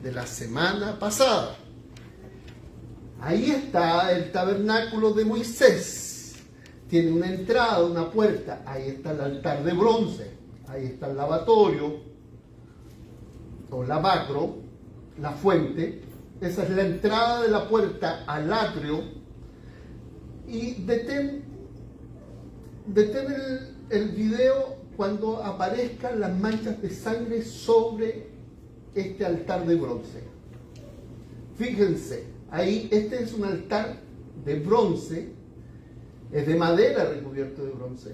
de la semana pasada. Ahí está el tabernáculo de Moisés. Tiene una entrada, una puerta. Ahí está el altar de bronce. Ahí está el lavatorio o lavacro, la fuente. Esa es la entrada de la puerta al atrio. Y detén el video cuando aparezcan las manchas de sangre sobre este altar de bronce. Fíjense, ahí este es un altar de bronce, es de madera recubierto de bronce,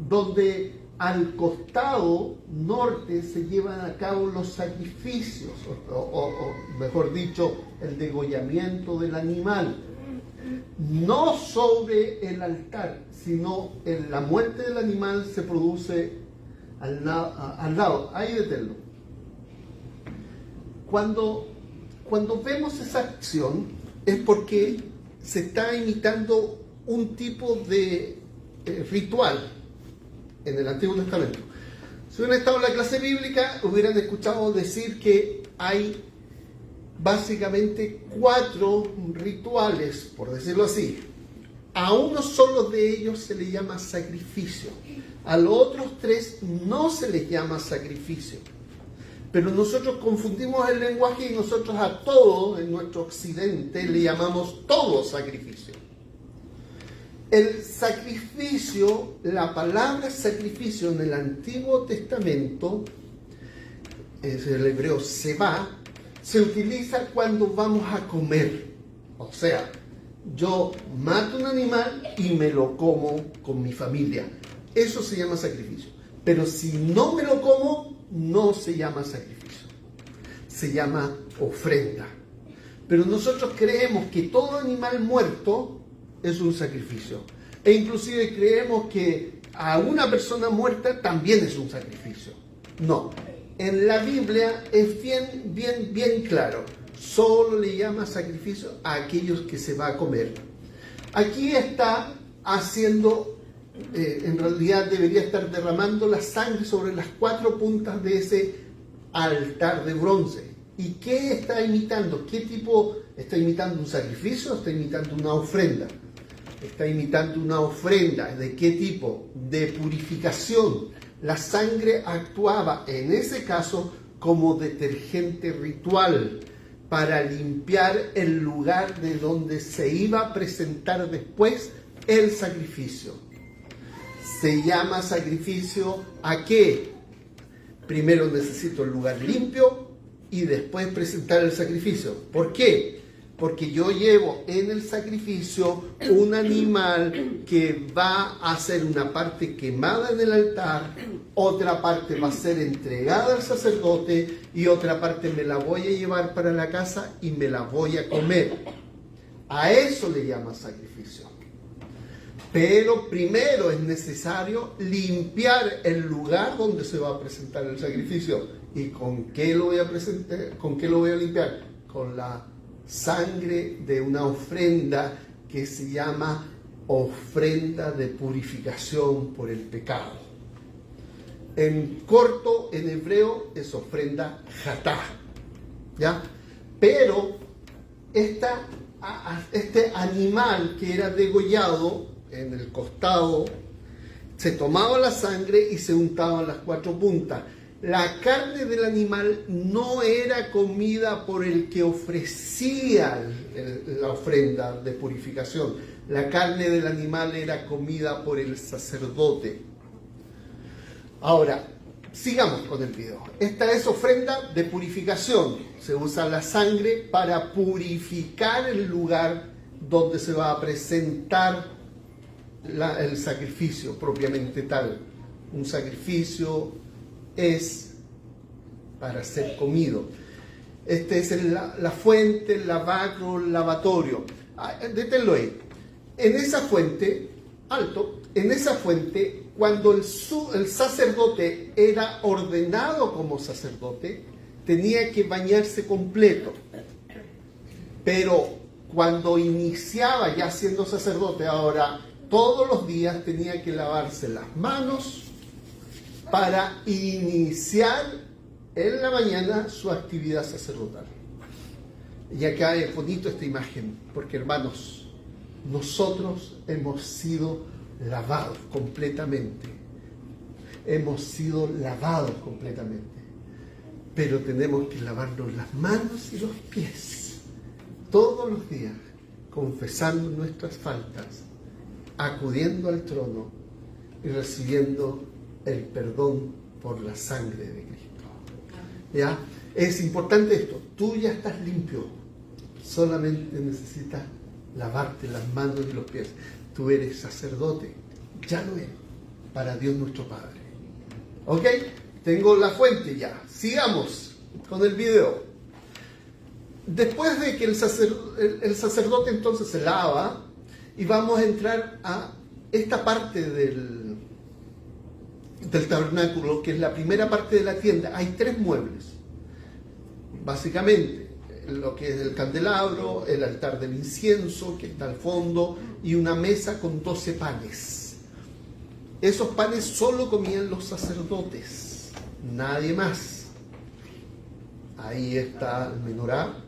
donde al costado norte se llevan a cabo los sacrificios, o mejor dicho, el degollamiento del animal. No sobre el altar, sino en la muerte del animal se produce al lado. Ahí deténlo. Cuando vemos esa acción es porque se está imitando un tipo de ritual en el Antiguo Testamento. Si hubieran estado en la clase bíblica, hubieran escuchado decir que hay básicamente 4 rituales, por decirlo así. A uno solo de ellos se le llama sacrificio. A los otros 3 no se les llama sacrificio. Pero nosotros confundimos el lenguaje y nosotros a todo, en nuestro occidente, le llamamos todo sacrificio. El sacrificio, la palabra sacrificio en el Antiguo Testamento, es el hebreo sebá, se utiliza cuando vamos a comer. O sea, yo mato un animal y me lo como con mi familia. Eso se llama sacrificio. Pero si no me lo como, no se llama sacrificio. Se llama ofrenda. Pero nosotros creemos que todo animal muerto es un sacrificio. E inclusive creemos que a una persona muerta también es un sacrificio. No. En la Biblia es bien claro. Solo le llama sacrificio a aquellos que se va a comer. Aquí está haciendo, en realidad debería estar derramando la sangre sobre las 4 puntas de ese altar de bronce. ¿Y qué está imitando? ¿Qué tipo? ¿Está imitando un sacrificio o está imitando una ofrenda? Está imitando una ofrenda. ¿De qué tipo? De purificación. La sangre actuaba en ese caso como detergente ritual para limpiar el lugar de donde se iba a presentar después el sacrificio. Se llama sacrificio ¿a qué? Primero necesito el lugar limpio y después presentar el sacrificio. ¿Por qué? Porque yo llevo en el sacrificio un animal que va a ser una parte quemada en el altar, otra parte va a ser entregada al sacerdote y otra parte me la voy a llevar para la casa y me la voy a comer. A eso le llama sacrificio. Pero primero es necesario limpiar el lugar donde se va a presentar el sacrificio. ¿Y con qué lo voy a presentar? ¿Con qué lo voy a limpiar? Con la sangre de una ofrenda que se llama ofrenda de purificación por el pecado. En corto, en hebreo, es ofrenda jatá, ¿ya? Pero este animal que era degollado en el costado, se tomaba la sangre y se untaba en las 4 puntas. La carne del animal no era comida por el que ofrecía la ofrenda de purificación. La carne del animal era comida por el sacerdote. Ahora, sigamos con el video. Esta es ofrenda de purificación. Se usa la sangre para purificar el lugar donde se va a presentar el sacrificio propiamente tal. Un sacrificio es para ser comido. Este es la fuente, el lavacro, el lavatorio. Deténlo ahí. En esa fuente, cuando el sacerdote era ordenado como sacerdote, tenía que bañarse completo. Pero cuando iniciaba ya siendo sacerdote, ahora todos los días tenía que lavarse las manos para iniciar en la mañana su actividad sacerdotal. Y acá es bonito esta imagen, porque hermanos, nosotros hemos sido lavados completamente. Hemos sido lavados completamente. Pero tenemos que lavarnos las manos y los pies todos los días, confesando nuestras faltas, acudiendo al trono y recibiendo el perdón por la sangre de Cristo. ¿Ya? Es importante esto. Tú ya estás limpio. Solamente necesitas lavarte las manos y los pies. Tú eres sacerdote. Ya lo eres. Para Dios nuestro Padre. ¿Ok? Tengo la fuente ya. Sigamos con el video. Después de que el sacerdote entonces se lava, y vamos a entrar a esta parte del tabernáculo, que es la primera parte de la tienda. Hay 3 muebles. Básicamente, lo que es el candelabro, el altar del incienso, que está al fondo, y una mesa con 12 panes. Esos panes solo comían los sacerdotes, nadie más. Ahí está el menorá.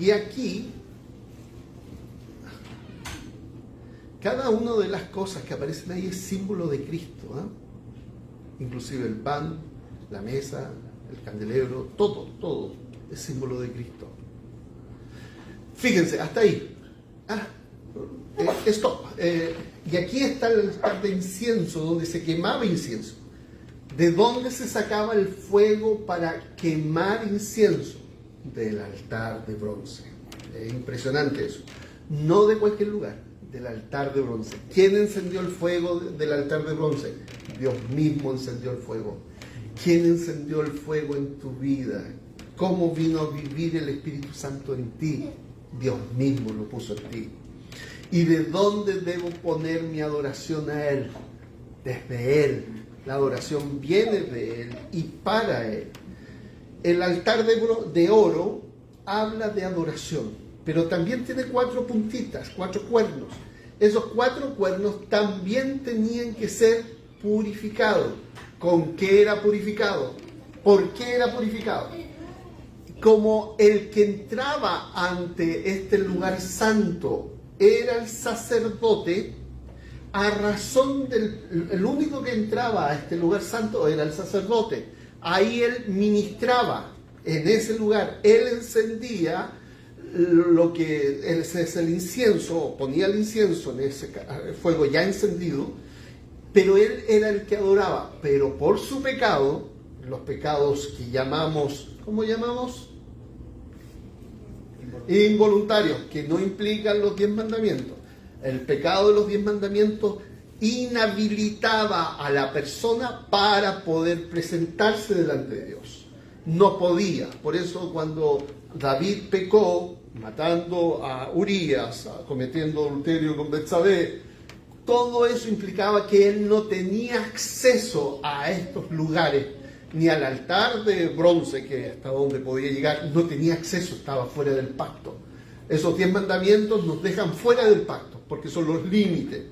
Y aquí, cada una de las cosas que aparecen ahí es símbolo de Cristo, ¿eh? Inclusive el pan, la mesa, el candelabro, todo es símbolo de Cristo. Fíjense, hasta ahí. Stop. Y aquí está el altar de incienso, donde se quemaba incienso. ¿De dónde se sacaba el fuego para quemar incienso? Del altar de bronce. Es impresionante eso. No de cualquier lugar, del altar de bronce. ¿Quién encendió el fuego del altar de bronce? Dios mismo encendió el fuego. ¿Quién encendió el fuego en tu vida? ¿Cómo vino a vivir el Espíritu Santo en ti? Dios mismo lo puso en ti. ¿Y de dónde debo poner mi adoración a Él? Desde Él. La adoración viene de Él y para Él. El altar de oro habla de adoración, pero también tiene 4 puntitas, 4 cuernos. Esos 4 cuernos también tenían que ser purificados. ¿Con qué era purificado? ¿Por qué era purificado? Como el que entraba ante este lugar santo era el sacerdote, a razón el único que entraba a este lugar santo era el sacerdote. Ahí él ministraba en ese lugar, él encendía lo que es el incienso, ponía el incienso en ese fuego ya encendido, pero él era el que adoraba. Pero por su pecado, los pecados que llamamos, ¿cómo llamamos? Involuntarios, que no implican los 10 mandamientos. El pecado de los 10 mandamientos inhabilitaba a la persona para poder presentarse delante de Dios. No podía. Por eso cuando David pecó, matando a Urías, cometiendo adulterio con Betsabé, todo eso implicaba que él no tenía acceso a estos lugares, ni al altar de bronce, que hasta donde podía llegar, no tenía acceso, estaba fuera del pacto. Esos 10 mandamientos nos dejan fuera del pacto, porque son los límites.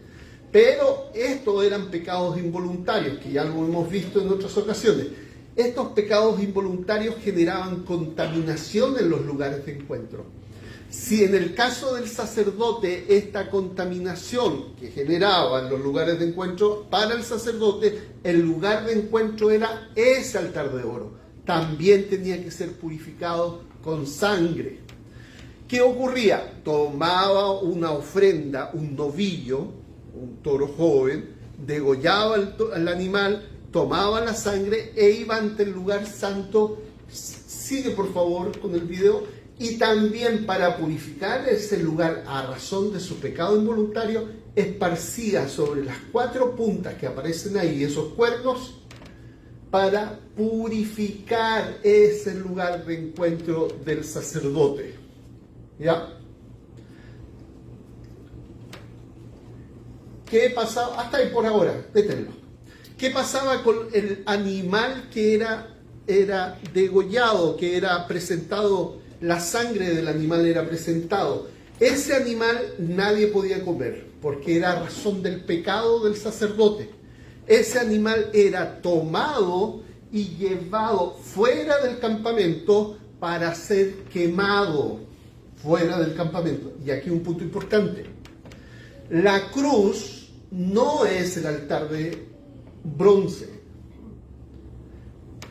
Pero estos eran pecados involuntarios, que ya lo hemos visto en otras ocasiones. Estos pecados involuntarios generaban contaminación en los lugares de encuentro. Si en el caso del sacerdote esta contaminación que generaba en los lugares de encuentro, para el sacerdote el lugar de encuentro era ese altar de oro. También tenía que ser purificado con sangre. ¿Qué ocurría? Tomaba una ofrenda, un novillo, un toro joven, degollaba al animal, tomaba la sangre e iba ante el lugar santo. Sigue por favor con el video. Y también para purificar ese lugar a razón de su pecado involuntario, esparcía sobre las 4 puntas que aparecen ahí, esos cuernos, para purificar ese lugar de encuentro del sacerdote. ¿Ya? ¿Qué pasaba? Hasta ahí por ahora, détenlo. ¿Qué pasaba con el animal que era degollado, que era presentado la sangre del animal era presentado. Ese animal nadie podía comer, porque era razón del pecado del sacerdote. Ese animal era tomado y llevado fuera del campamento para ser quemado fuera del campamento. Y aquí un punto importante. La cruz no es el altar de bronce.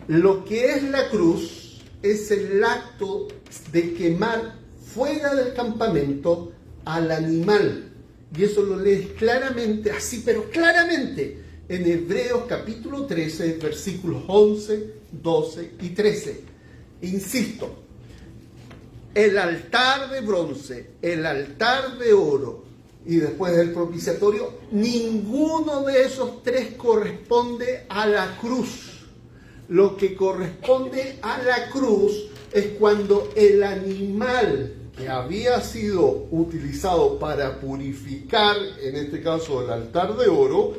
Lo que es la cruz es el acto de quemar fuera del campamento al animal. Y eso lo lees claramente, así, pero claramente, en Hebreos capítulo 13, versículos 11, 12 y 13. Insisto, el altar de bronce, el altar de oro y después del propiciatorio, ninguno de esos tres corresponde a la cruz. Lo que corresponde a la cruz es cuando el animal que había sido utilizado para purificar, en este caso el altar de oro,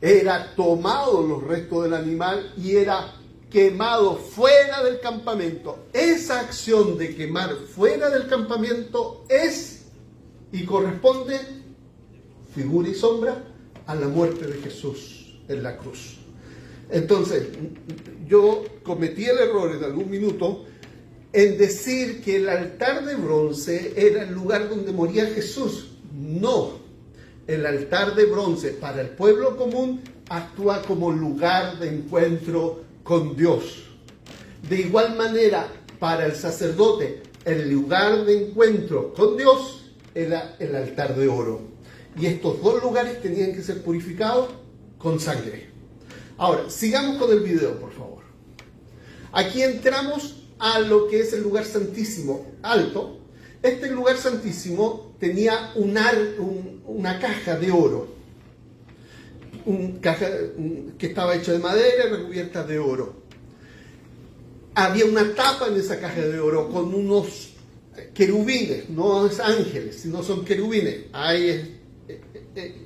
era tomado los restos del animal y era quemado fuera del campamento. Esa acción de quemar fuera del campamento es y corresponde, figura y sombra, a la muerte de Jesús en la cruz. Entonces, yo cometí el error en algún minuto en decir que el altar de bronce era el lugar donde moría Jesús. No, el altar de bronce para el pueblo común actúa como lugar de encuentro con Dios. De igual manera, para el sacerdote, el lugar de encuentro con Dios era el altar de oro. Y estos dos lugares tenían que ser purificados con sangre. Ahora, sigamos con el video, por favor. Aquí entramos a lo que es el lugar santísimo alto. Este lugar santísimo tenía una caja de oro. Una caja que estaba hecha de madera y recubierta de oro. Había una tapa en esa caja de oro con unos querubines, no es ángeles, sino son querubines. Hay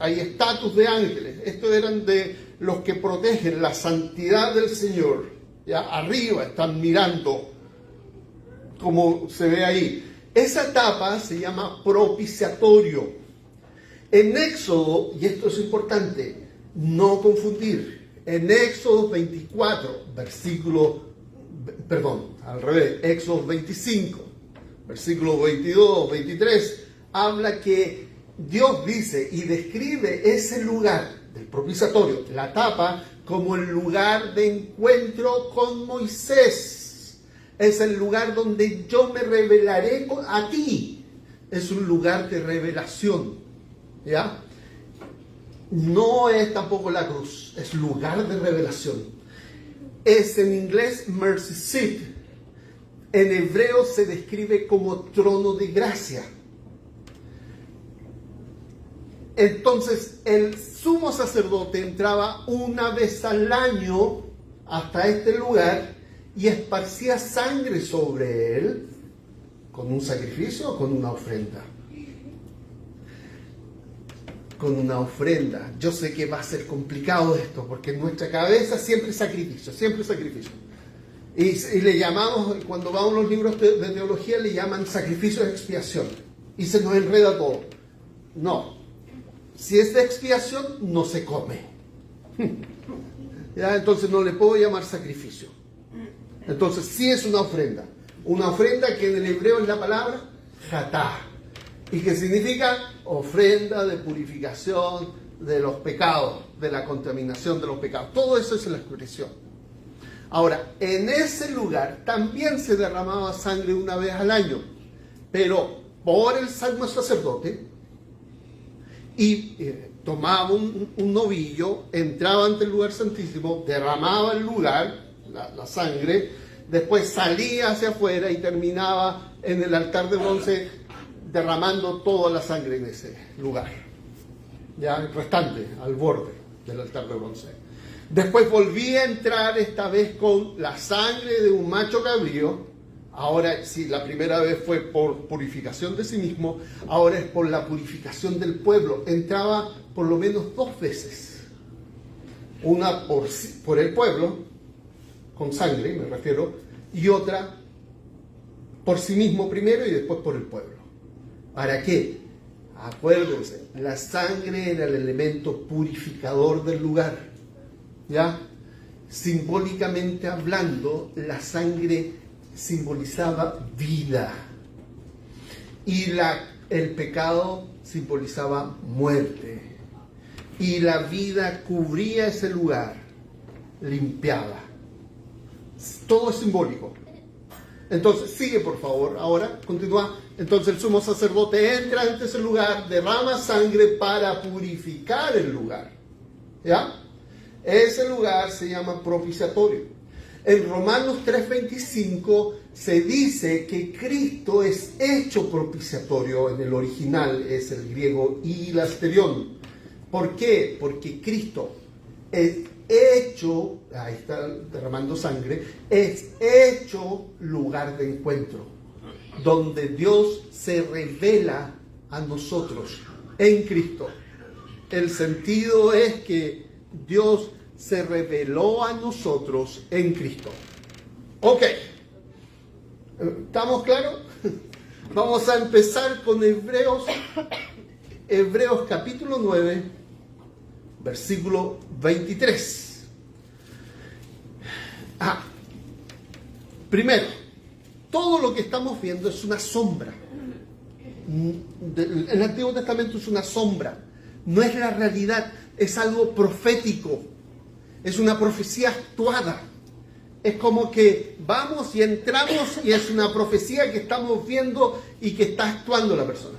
estatus de ángeles. Estos eran de los que protegen la santidad del Señor. Ya arriba están mirando, como se ve ahí. Esa tapa se llama propiciatorio. En Éxodo, y esto es importante, no confundir, en Éxodo 24, Éxodo 25, versículo 22, 23, habla que Dios dice y describe ese lugar del propiciatorio, la tapa, como el lugar de encuentro con Moisés. Es el lugar donde yo me revelaré a ti. Es un lugar de revelación. ¿Ya? No es tampoco la cruz, es lugar de revelación. Es en inglés mercy seat. En hebreo se describe como trono de gracia. Entonces el sumo sacerdote entraba una vez al año hasta este lugar y esparcía sangre sobre él con un sacrificio o con una ofrenda. Con una ofrenda. Yo sé que va a ser complicado esto, porque en nuestra cabeza siempre es sacrificio, siempre es sacrificio. Y le llamamos, cuando vamos a los libros de teología, le llaman sacrificio de expiación. Y se nos enreda todo. No. Si es de expiación, no se come. ¿Ya? Entonces no le puedo llamar sacrificio. Entonces sí es una ofrenda. Una ofrenda que en el hebreo es la palabra jatá. Y que significa ofrenda de purificación de los pecados, de la contaminación de los pecados. Todo eso es la expresión. Ahora, en ese lugar también se derramaba sangre una vez al año, pero por el sumo sacerdote, y tomaba un novillo, entraba ante el lugar santísimo, derramaba el lugar, la sangre, después salía hacia afuera y terminaba en el altar de bronce derramando toda la sangre en ese lugar, ya el restante al borde del altar de bronce. Después volvía a entrar, esta vez con la sangre de un macho cabrío. Ahora, si la primera vez fue por purificación de sí mismo, ahora es por la purificación del pueblo. Entraba por lo menos 2 veces. Una por el pueblo, con sangre me refiero, y otra por sí mismo primero y después por el pueblo. ¿Para qué? Acuérdense, la sangre era el elemento purificador del lugar, ¿ya? Simbólicamente hablando, la sangre simbolizaba vida y el pecado simbolizaba muerte, y la vida cubría ese lugar, limpiaba. Todo es simbólico. Entonces, sigue por favor, ahora, continúa. Entonces el sumo sacerdote entra ante ese lugar, derrama sangre para purificar el lugar, ¿ya? Ese lugar se llama propiciatorio. En Romanos 3:25 se dice que Cristo es hecho propiciatorio. En el original es el griego hilasterión. ¿Por qué? Porque Cristo es hecho, ahí está derramando sangre, es hecho lugar de encuentro, donde Dios se revela a nosotros en Cristo. El sentido es que Dios se reveló a nosotros en Cristo. Ok, ¿estamos claros? Vamos a empezar con Hebreos capítulo 9, versículo 23. Primero, todo lo que estamos viendo es una sombra. El Antiguo Testamento es una sombra, no es la realidad, es algo profético, es una profecía actuada. Es como que vamos y entramos y es una profecía que estamos viendo y que está actuando la persona.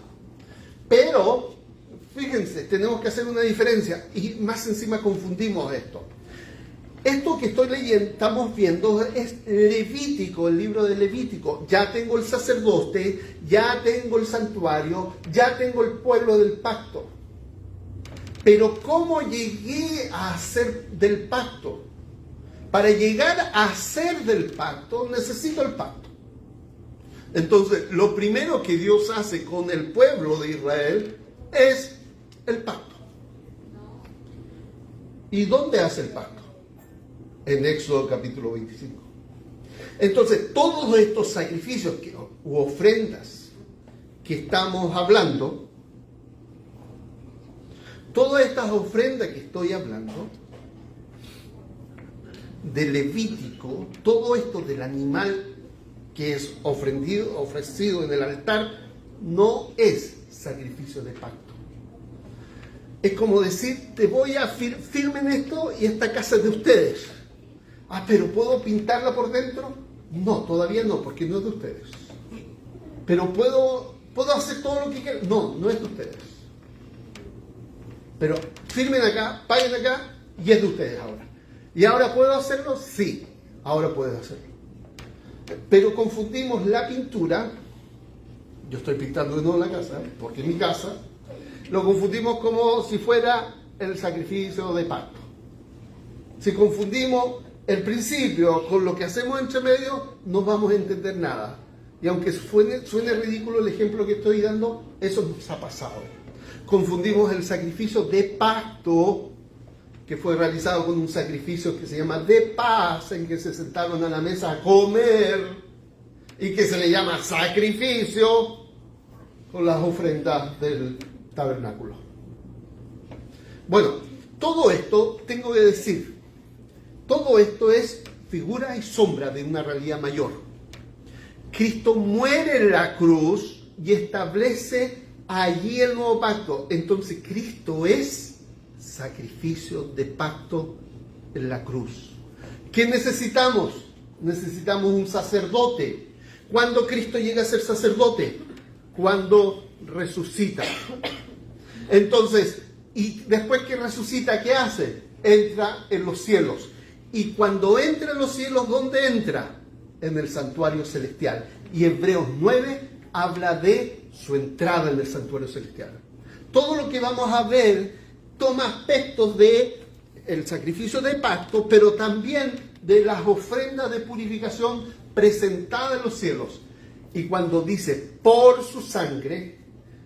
Pero, fíjense, tenemos que hacer una diferencia y más encima confundimos esto. Esto que estoy leyendo, estamos viendo, es Levítico, el libro de Levítico. Ya tengo el sacerdote, ya tengo el santuario, ya tengo el pueblo del pacto. Pero ¿cómo llegué a ser del pacto? Para llegar a ser del pacto, necesito el pacto. Entonces, lo primero que Dios hace con el pueblo de Israel es el pacto. ¿Y dónde hace el pacto? En Éxodo capítulo 25. Entonces, todos estos sacrificios u ofrendas que estamos hablando, todas estas ofrendas que estoy hablando, de Levítico, todo esto del animal que es ofrecido en el altar, no es sacrificio de pacto. Es como decir, te voy a firmen esto y esta casa es de ustedes. Pero ¿puedo pintarla por dentro? No, todavía no, porque no es de ustedes. Pero ¿puedo hacer todo lo que quiera? No, no es de ustedes. Pero firmen acá, paguen acá y es de ustedes ahora. ¿Y ahora puedo hacerlo? Sí, ahora puedes hacerlo. Pero confundimos la pintura, yo estoy pintando de nuevo la casa, porque es mi casa, lo confundimos como si fuera el sacrificio de pacto. Si confundimos el principio con lo que hacemos entre medio, no vamos a entender nada. Y aunque suene ridículo el ejemplo que estoy dando, eso nos ha pasado. Confundimos el sacrificio de pacto, que fue realizado con un sacrificio que se llama de paz, en que se sentaron a la mesa a comer, y que se le llama sacrificio, con las ofrendas del tabernáculo. Bueno, todo esto, tengo que decir, todo esto es figura y sombra de una realidad mayor. Cristo muere en la cruz y establece allí el nuevo pacto. Entonces Cristo es sacrificio de pacto en la cruz. ¿Qué necesitamos? Necesitamos un sacerdote. ¿Cuándo Cristo llega a ser sacerdote? Cuando resucita. Entonces, y después que resucita, ¿qué hace? Entra en los cielos. Y cuando entra en los cielos, ¿dónde entra? En el santuario celestial. Y Hebreos 9 habla de su entrada en el santuario celestial. Todo lo que vamos a ver toma aspectos de el sacrificio de pacto, pero también de las ofrendas de purificación presentadas en los cielos. Y cuando dice por su sangre,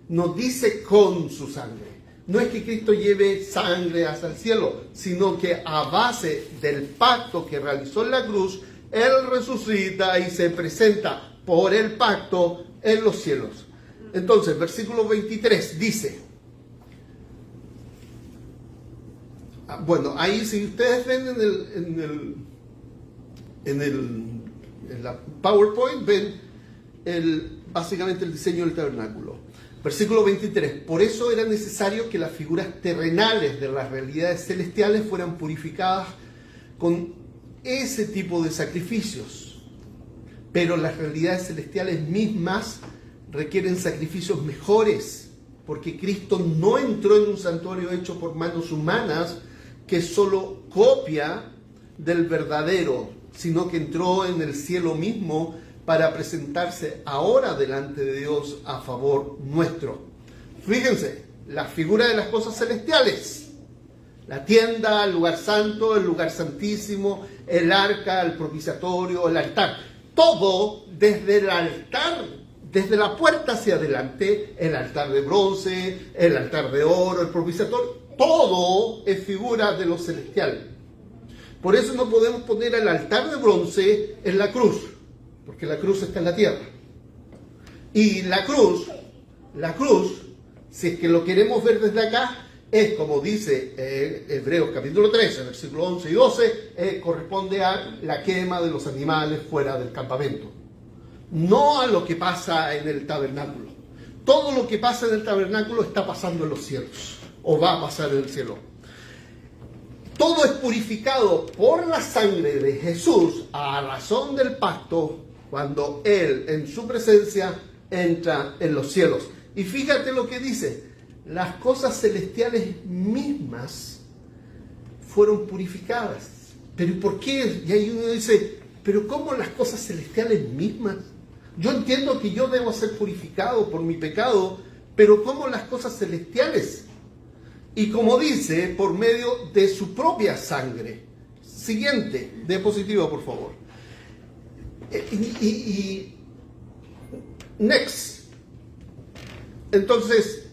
no dice con su sangre. No es que Cristo lleve sangre hasta el cielo, sino que a base del pacto que realizó en la cruz, Él resucita y se presenta por el pacto en los cielos. Entonces, versículo 23 dice, bueno, ahí si ustedes ven en la PowerPoint, ven básicamente el diseño del tabernáculo. Versículo 23, por eso era necesario que las figuras terrenales de las realidades celestiales fueran purificadas con ese tipo de sacrificios. Pero las realidades celestiales mismas requieren sacrificios mejores, porque Cristo no entró en un santuario hecho por manos humanas, que es solo copia del verdadero, sino que entró en el cielo mismo para presentarse ahora delante de Dios a favor nuestro. Fíjense, la figura de las cosas celestiales: la tienda, el lugar santo, el lugar santísimo, el arca, el propiciatorio, el altar. Todo desde el altar, desde la puerta hacia adelante, el altar de bronce, el altar de oro, el propiciatorio, todo es figura de lo celestial. Por eso no podemos poner el altar de bronce en la cruz, porque la cruz está en la tierra. Y la cruz, si es que lo queremos ver desde acá, es como dice Hebreos capítulo 13, versículos 11 y 12, corresponde a la quema de los animales fuera del campamento. No a lo que pasa en el tabernáculo. Todo lo que pasa en el tabernáculo está pasando en los cielos, o va a pasar en el cielo. Todo es purificado por la sangre de Jesús a razón del pacto, cuando Él en su presencia entra en los cielos. Y fíjate lo que dice: las cosas celestiales mismas fueron purificadas. ¿Pero por qué? Y ahí uno dice, ¿pero cómo las cosas celestiales mismas? Yo entiendo que yo debo ser purificado por mi pecado, pero ¿cómo las cosas celestiales? Y como dice, por medio de su propia sangre. Siguiente diapositiva, por favor. Next. Entonces,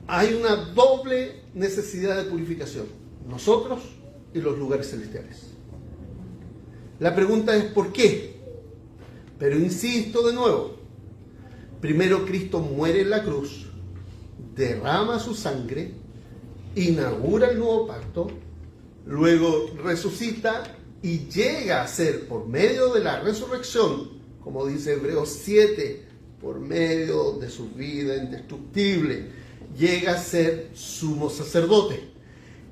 hay una doble necesidad de purificación: nosotros y los lugares celestiales. La pregunta es ¿por qué? Pero insisto de nuevo: primero Cristo muere en la cruz, derrama su sangre, inaugura el nuevo pacto, luego resucita y llega a ser, por medio de la resurrección, como dice Hebreos 7, por medio de su vida indestructible, llega a ser sumo sacerdote.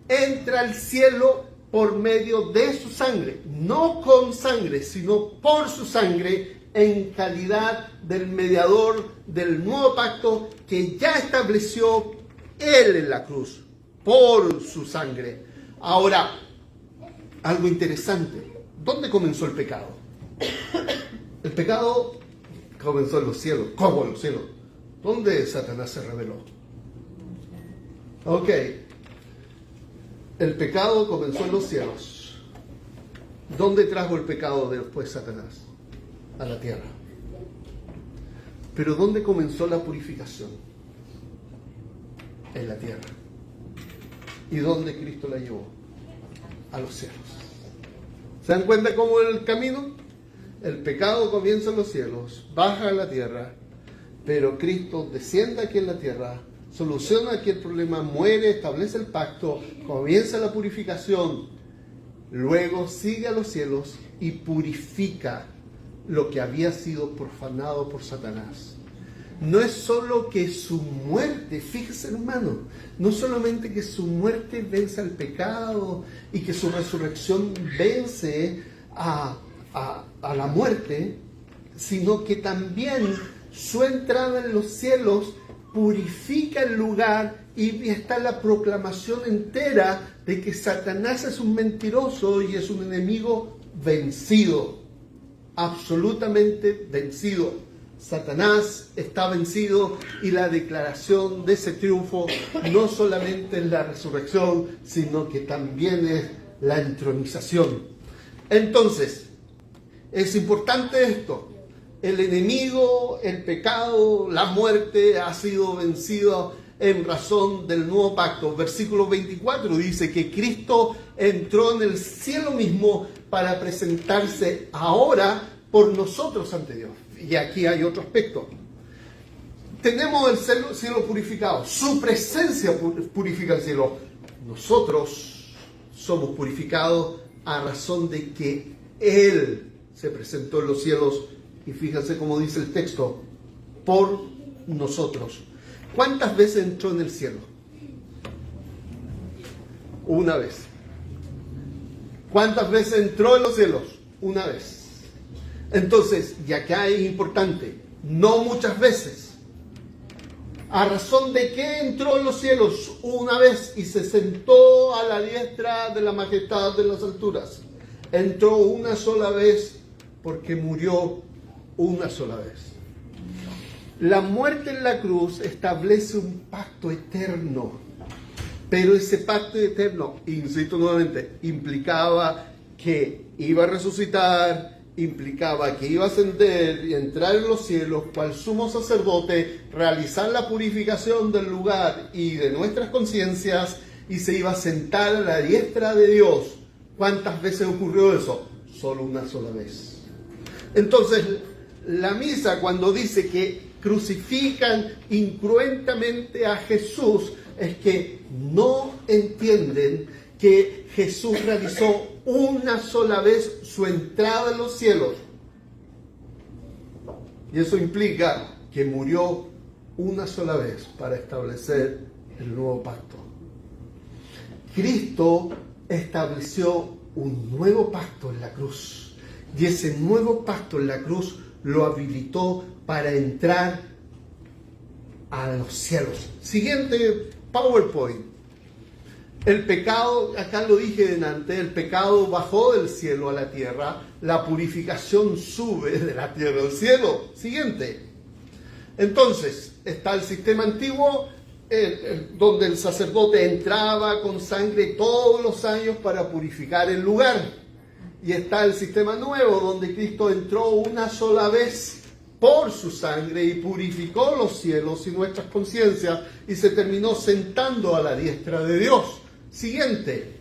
Entra al cielo por medio de su sangre, no con sangre, sino por su sangre, en calidad del mediador del nuevo pacto que ya estableció Él en la cruz, por su sangre. Ahora, algo interesante: ¿dónde comenzó el pecado? El pecado comenzó en los cielos. ¿Cómo en los cielos? ¿Dónde Satanás se rebeló? Ok, el pecado comenzó en los cielos. ¿Dónde trajo el pecado después Satanás? A la tierra. Pero ¿dónde comenzó la purificación? En la tierra. ¿Y dónde Cristo la llevó? A los cielos. ¿Se dan cuenta cómo el camino? El pecado comienza en los cielos, baja a la tierra, pero Cristo desciende aquí en la tierra, soluciona aquí el problema, muere, establece el pacto, comienza la purificación, luego sigue a los cielos y purifica lo que había sido profanado por Satanás. No es solo que su muerte, fíjese hermano, no solamente que su muerte vence al pecado y que su resurrección vence a la muerte, sino que también su entrada en los cielos purifica el lugar y está la proclamación entera de que Satanás es un mentiroso y es un enemigo vencido, absolutamente vencido. Satanás está vencido y la declaración de ese triunfo no solamente es la resurrección, sino que también es la entronización. Entonces, es importante esto: el enemigo, el pecado, la muerte ha sido vencido en razón del nuevo pacto. Versículo 24 dice que Cristo entró en el cielo mismo para presentarse ahora por nosotros ante Dios. Y aquí hay otro aspecto. Tenemos el cielo purificado, su presencia purifica el cielo. Nosotros somos purificados a razón de que Él se presentó en los cielos, y fíjense cómo dice el texto, por nosotros. ¿Cuántas veces entró en el cielo? Una vez. ¿Cuántas veces entró en los cielos? Una vez. Entonces, y acá es importante, no muchas veces. ¿A razón de qué entró en los cielos? Una vez, y se sentó a la diestra de la majestad de las alturas. Entró una sola vez porque murió una sola vez. La muerte en la cruz establece un pacto eterno, pero ese pacto eterno, insisto nuevamente, implicaba que iba a resucitar, implicaba que iba a ascender y entrar en los cielos cual sumo sacerdote, realizar la purificación del lugar y de nuestras conciencias, y se iba a sentar a la diestra de Dios. ¿Cuántas veces ocurrió eso? Solo una sola vez. Entonces, la misa, cuando dice que crucifican incruentamente a Jesús, es que no entienden que Jesús realizó una sola vez su entrada en los cielos. Y eso implica que murió una sola vez para establecer el nuevo pacto. Cristo estableció un nuevo pacto en la cruz. Y ese nuevo pacto en la cruz lo habilitó para entrar a los cielos. Siguiente PowerPoint. El pecado, acá lo dije delante, el pecado bajó del cielo a la tierra, la purificación sube de la tierra al cielo. Siguiente. Entonces, está el sistema antiguo, donde el sacerdote entraba con sangre todos los años para purificar el lugar. Y está el sistema nuevo, donde Cristo entró una sola vez por su sangre y purificó los cielos y nuestras conciencias, y se terminó sentando a la diestra de Dios. Siguiente.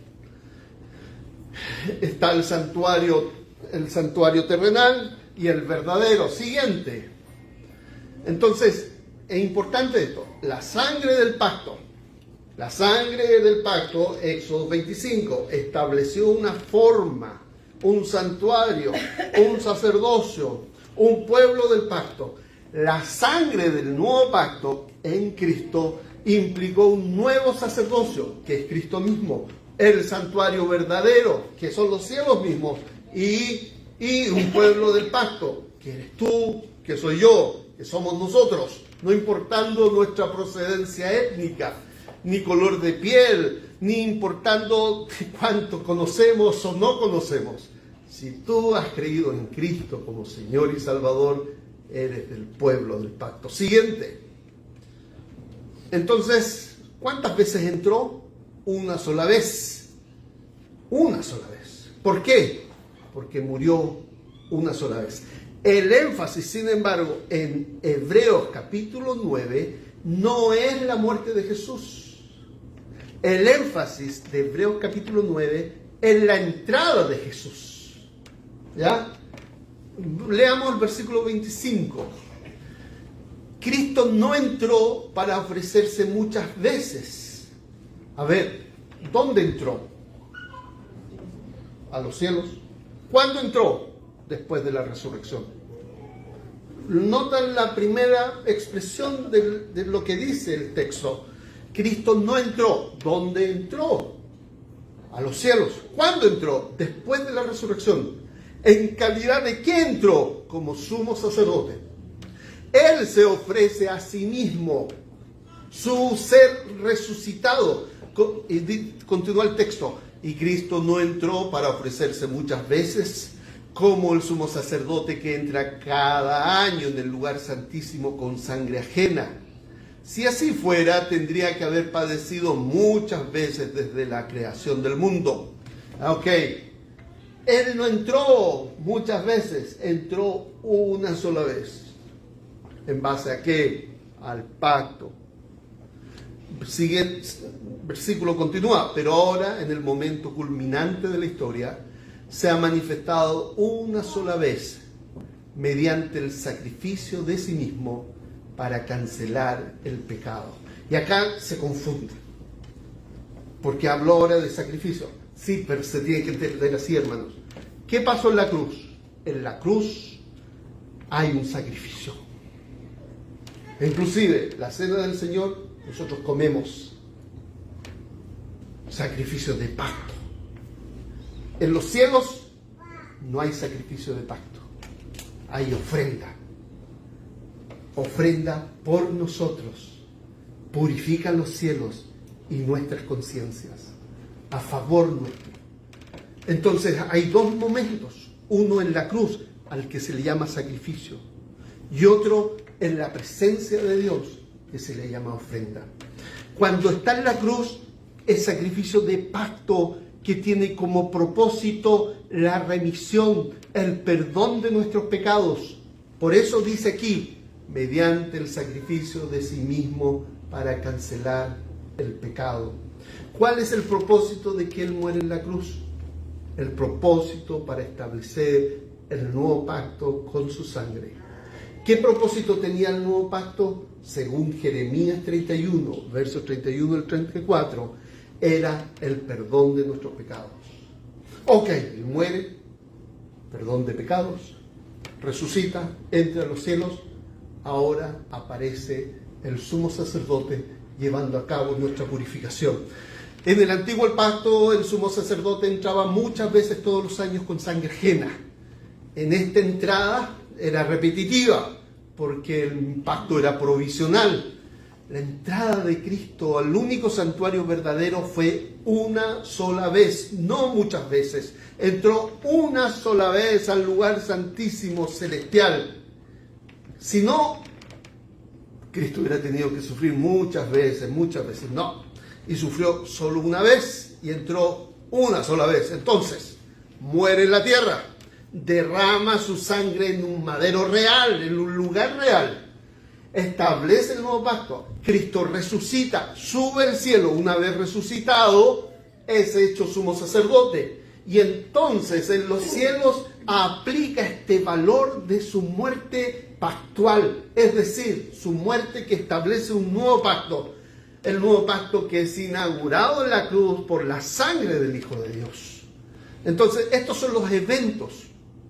Está el santuario terrenal y el verdadero. Siguiente. Entonces, es importante esto. La sangre del pacto, Éxodo 25, estableció una forma, un santuario, un sacerdocio, un pueblo del pacto. La sangre del nuevo pacto en Cristo implicó un nuevo sacerdocio, que es Cristo mismo, el santuario verdadero, que son los cielos mismos, y un pueblo del pacto, que eres tú, que soy yo, que somos nosotros, no importando nuestra procedencia étnica, ni color de piel, ni importando cuánto conocemos o no conocemos. Si tú has creído en Cristo como Señor y Salvador, eres del pueblo del pacto. Siguiente. Entonces, ¿cuántas veces entró? Una sola vez. Una sola vez. ¿Por qué? Porque murió una sola vez. El énfasis, sin embargo, en Hebreos capítulo 9 no es la muerte de Jesús. El énfasis de Hebreos capítulo 9 es la entrada de Jesús. ¿Ya? Leamos el versículo 25. Cristo no entró para ofrecerse muchas veces. A ver, ¿dónde entró? A los cielos. ¿Cuándo entró? Después de la resurrección. Notan la primera expresión de lo que dice el texto. Cristo no entró. ¿Dónde entró? A los cielos. ¿Cuándo entró? Después de la resurrección. ¿En calidad de qué entró? Como sumo sacerdote. Él se ofrece a sí mismo, su ser resucitado. Y continúa el texto. Y Cristo no entró para ofrecerse muchas veces, como el sumo sacerdote que entra cada año en el lugar santísimo con sangre ajena. Si así fuera, tendría que haber padecido muchas veces desde la creación del mundo. Ok, Él no entró muchas veces, entró una sola vez. ¿En base a qué? Al pacto. Sigue, versículo continúa, pero ahora, en el momento culminante de la historia, se ha manifestado una sola vez mediante el sacrificio de sí mismo para cancelar el pecado. Y acá se confunde, porque habló ahora de sacrificio. Sí, pero se tiene que entender así, hermanos. ¿Qué pasó en la cruz? En la cruz hay un sacrificio. Inclusive, la cena del Señor, nosotros comemos sacrificio de pacto. En los cielos no hay sacrificio de pacto, hay ofrenda. Ofrenda por nosotros, purifica los cielos y nuestras conciencias, a favor nuestro. Entonces hay dos momentos, uno en la cruz, al que se le llama sacrificio, y otro en la presencia de Dios, que se le llama ofrenda. Cuando está en la cruz, es sacrificio de pacto, que tiene como propósito la remisión, el perdón de nuestros pecados. Por eso dice aquí, mediante el sacrificio de sí mismo para cancelar el pecado. ¿Cuál es el propósito de que Él muere en la cruz? El propósito para establecer el nuevo pacto con su sangre. ¿Qué propósito tenía el nuevo pacto? Según Jeremías 31, versos 31 al 34, era el perdón de nuestros pecados. Ok, Él muere, perdón de pecados, resucita, entra a los cielos, ahora aparece el sumo sacerdote llevando a cabo nuestra purificación. En el antiguo pacto, el sumo sacerdote entraba muchas veces todos los años con sangre ajena. En esta entrada era repetitiva, porque el pacto era provisional. La entrada de Cristo al único santuario verdadero fue una sola vez, no muchas veces. Entró una sola vez al lugar santísimo celestial. Si no, Cristo hubiera tenido que sufrir muchas veces, no. Y sufrió solo una vez y entró una sola vez. Entonces, muere en la tierra, derrama su sangre en un madero real, en un lugar real. Establece el nuevo pacto. Cristo resucita, sube al cielo. Una vez resucitado, es hecho sumo sacerdote. Y entonces en los cielos aplica este valor de su muerte pactual. Es decir, su muerte que establece un nuevo pacto. El nuevo pacto que es inaugurado en la cruz por la sangre del Hijo de Dios. Entonces, estos son los eventos.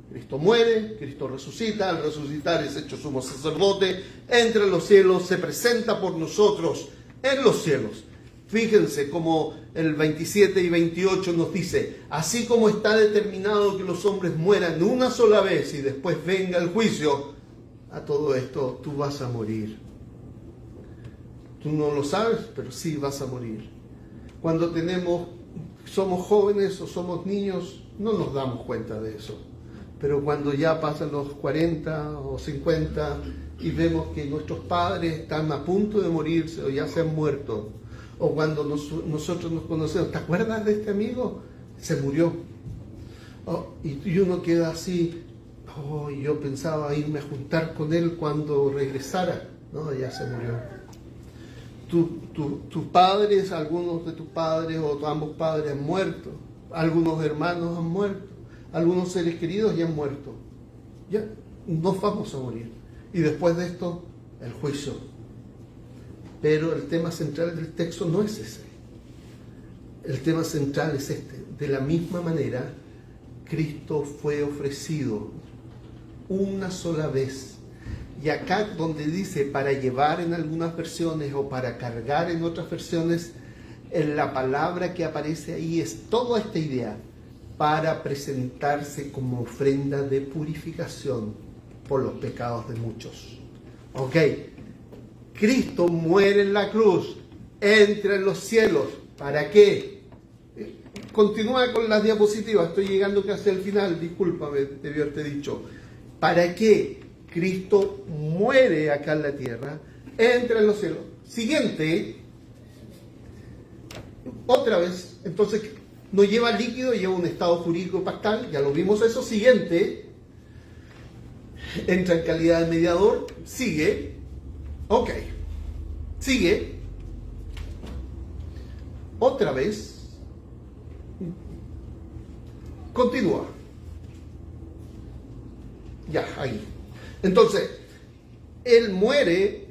Cristo muere, Cristo resucita, al resucitar es hecho sumo sacerdote, entra en los cielos, se presenta por nosotros en los cielos. Fíjense como el 27 y 28 nos dice, así como está determinado que los hombres mueran una sola vez y después venga el juicio, a todo esto tú vas a morir. Tú no lo sabes, pero sí vas a morir. Cuando somos jóvenes o somos niños, no nos damos cuenta de eso. Pero cuando ya pasan los 40 o 50 y vemos que nuestros padres están a punto de morirse o ya se han muerto, o cuando nosotros nos conocemos, ¿te acuerdas de este amigo? Se murió. Y uno queda así, yo pensaba irme a juntar con él cuando regresara. No, ya se murió. Tus padres, algunos de tus padres o ambos padres han muerto, algunos hermanos han muerto, algunos seres queridos ya han muerto. Ya nos vamos a morir. Y después de esto, el juicio. Pero el tema central del texto no es ese. El tema central es este. De la misma manera, Cristo fue ofrecido una sola vez. Y acá donde dice para llevar en algunas versiones o para cargar en otras versiones, la palabra que aparece ahí es toda esta idea, para presentarse como ofrenda de purificación por los pecados de muchos. Ok, Cristo muere en la cruz, entra en los cielos. ¿Para qué? Continúa con las diapositivas, estoy llegando casi al final, discúlpame, debí haberte dicho. ¿Para qué? Cristo muere acá en la tierra, entra en los cielos. Siguiente, otra vez, entonces no lleva líquido, lleva un estado jurídico pactal, ya lo vimos eso. Siguiente, entra en calidad de mediador, sigue, ok, sigue, otra vez, continúa, ya, ahí. Entonces, Él muere,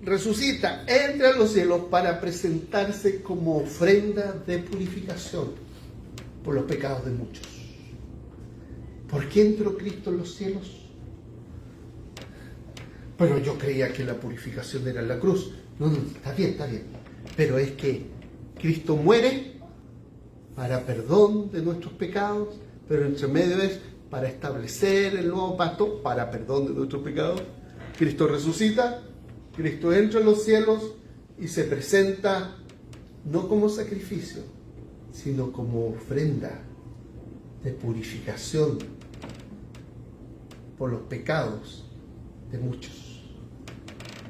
resucita, entra a los cielos para presentarse como ofrenda de purificación por los pecados de muchos. ¿Por qué entró Cristo en los cielos? Pero yo creía que la purificación era en la cruz. No, está bien. Pero es que Cristo muere para perdón de nuestros pecados, pero entre medio es para establecer el nuevo pacto, para perdón de nuestros pecados. Cristo resucita, Cristo entra en los cielos y se presenta no como sacrificio, sino como ofrenda de purificación por los pecados de muchos.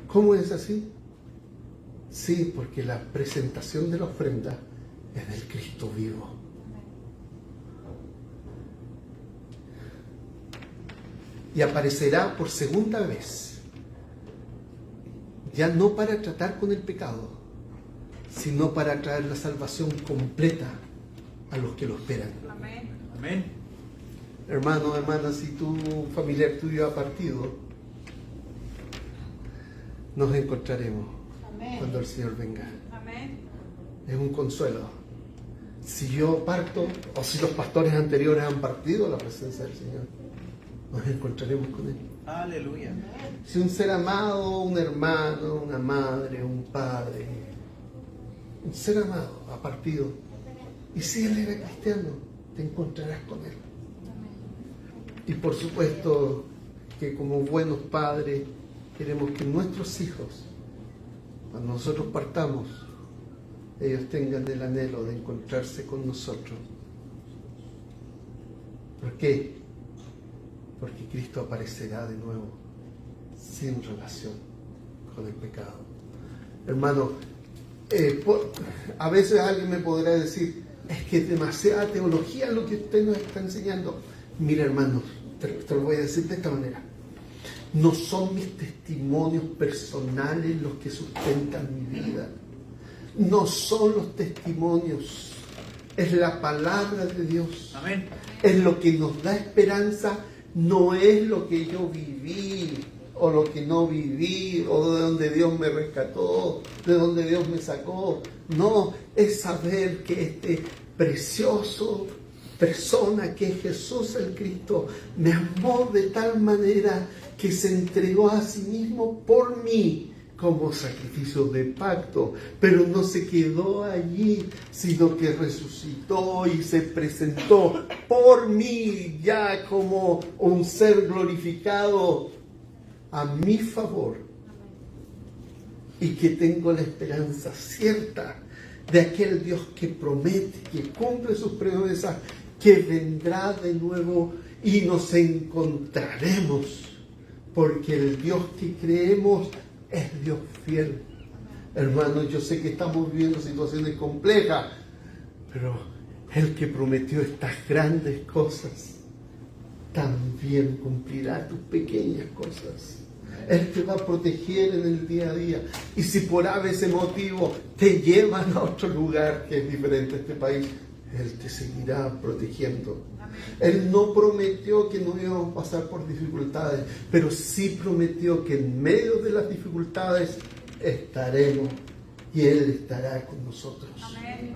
¿Cómo es así? Sí, porque la presentación de la ofrenda es del Cristo vivo. Y aparecerá por segunda vez, ya no para tratar con el pecado, sino para traer la salvación completa a los que lo esperan. Amén. Amén. Hermano, hermana, si tu familiar tuyo ha partido, nos encontraremos cuando el Señor venga. Amén. Es un consuelo. Si yo parto, o si los pastores anteriores han partido a la presencia del Señor, nos encontraremos con Él. Aleluya. Si un ser amado, un hermano, una madre, un padre, un ser amado ha partido, y si él era cristiano, te encontrarás con Él. Y por supuesto que como buenos padres queremos que nuestros hijos, cuando nosotros partamos, ellos tengan el anhelo de encontrarse con nosotros. ¿Por qué? Porque Cristo aparecerá de nuevo sin relación con el pecado. Hermano, a veces alguien me podrá decir, es que es demasiada teología lo que usted nos está enseñando. Mira, hermanos, te lo voy a decir de esta manera. No son mis testimonios personales los que sustentan mi vida. No son los testimonios. Es la palabra de Dios. Amén. Es lo que nos da esperanza. No es lo que yo viví o lo que no viví o de donde Dios me rescató, de donde Dios me sacó. No, es saber que este precioso persona que es Jesús el Cristo me amó de tal manera que se entregó a sí mismo por mí como sacrificio de pacto, pero no se quedó allí, sino que resucitó y se presentó por mí ya como un ser glorificado a mi favor, y que tengo la esperanza cierta de aquel Dios que promete, que cumple sus promesas, que vendrá de nuevo y nos encontraremos, porque el Dios que creemos es Dios fiel. Hermanos, yo sé que estamos viviendo situaciones complejas, pero el que prometió estas grandes cosas también cumplirá tus pequeñas cosas. Él te va a proteger en el día a día. Y si por ese motivo te llevan a otro lugar que es diferente a este país, Él te seguirá protegiendo. Él no prometió que no íbamos a pasar por dificultades, pero sí prometió que en medio de las dificultades estaremos y Él estará con nosotros. Amén.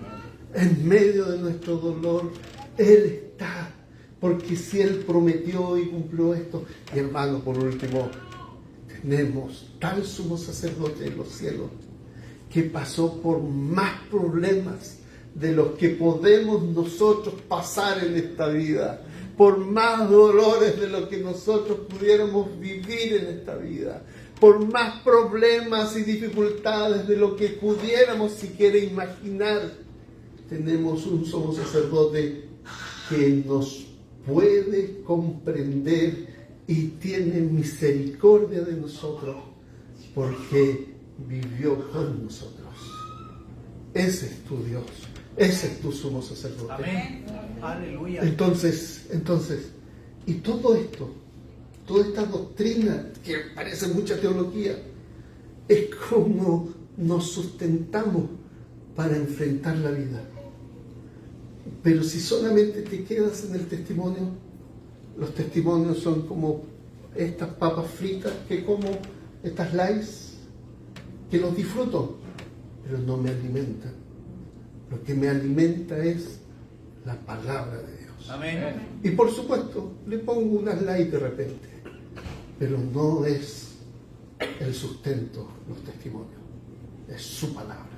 En medio de nuestro dolor, Él está. Porque si Él prometió y cumplió esto, y hermano, por último, tenemos tal sumo sacerdote en los cielos que pasó por más problemas de los que podemos nosotros pasar en esta vida, por más dolores de los que nosotros pudiéramos vivir en esta vida, por más problemas y dificultades de lo que pudiéramos siquiera imaginar. Tenemos un sumo sacerdote que nos puede comprender y tiene misericordia de nosotros porque vivió con nosotros. Ese es tu Dios, ese es tu sumo sacerdote. Amén. Aleluya. Entonces, y todo esto, toda esta doctrina que parece mucha teología, es como nos sustentamos para enfrentar la vida. Pero si solamente te quedas en el testimonio, los testimonios son como estas papas fritas que como, estas Lays, que los disfruto, pero no me alimentan. Lo que me alimenta es la palabra de Dios. Amén. Y por supuesto, le pongo unas Lays de repente, pero no es el sustento, los testimonios, es su palabra.